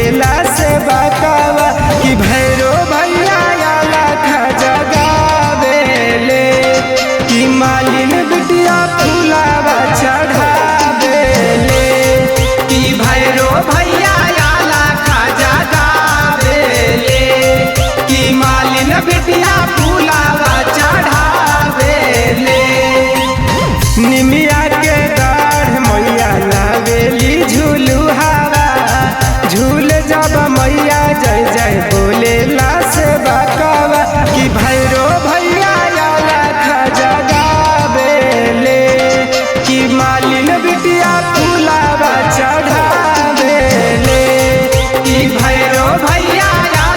बोलेला से बकावा कि भैरो भैया लाखा जगावेले कि मालिन बिटिया फुलावा चढ़ावेले कि भैरो भैया लाखा जगावेले कि मालिन बिटिया फुलावा चढ़ावेले। निमिया के डाढ़ मैया लावेली झूलू हवा झूल जब मैया जय जय बोलेला से बकावा कि भैरो भैया लाखा जगावेले कि मालिन बिटिया फुलावा चढ़ावेले कि भैरो भैया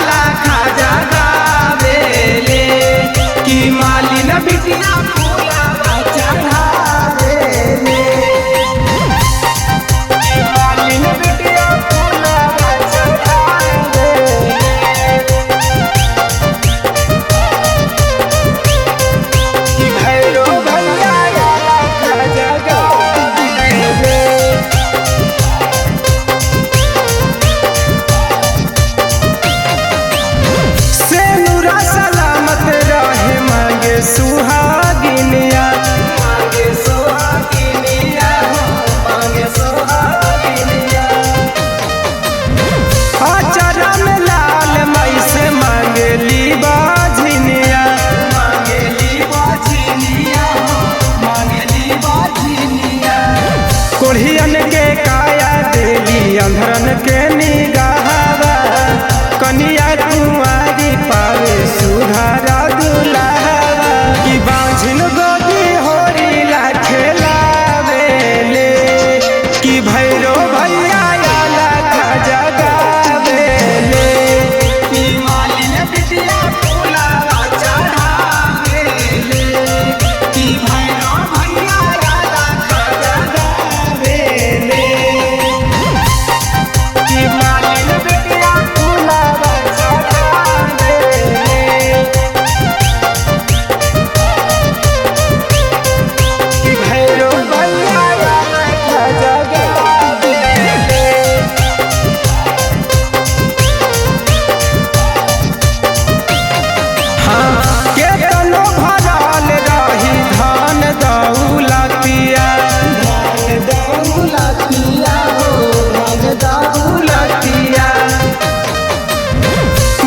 लाखा जगावेले कि मालिन बिटिया फुलावा चढ़ावेले कि मालिन बिटिया फुलावा चढ़ावेले कि भैरो भैया लाखा जगावेले। सेनुरा सलामत रहे मांगे सुहागिनिया मांगे सुहागिनिया मांगे सुहागिनिया। आचरा में लाल मई से मांगेली बाझिनिया मांगेली बाझिनिया मांगेली बाझिनिया। कोढ़ियन के काया देली अंधरन के निगाहवा कनिया कुंवारी पावे सुधारा दुलावा कि बाझिन गोदी होरी ला खेलावेले कि भैरो भैया लाखा जगावेले कि मालिन बिटिया फुलावा चढ़ावेले कि भैरो भैया लाखा जगावेले कि मालिन बिटिया फुलावा चढ़ावेले कि भैरो भैया लाखा जगावेले। हाँ केतनो भरल रही धन दौलतिया धन दौलतिया हो धन दौलतिया।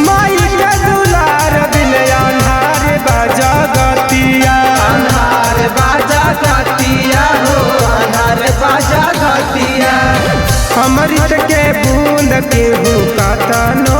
माई के दुलार बिन अन्हार बजगतिया अन्हार बजगतिया हो अन्हार बजगतिया। अमृत के बूंद केहू कतनो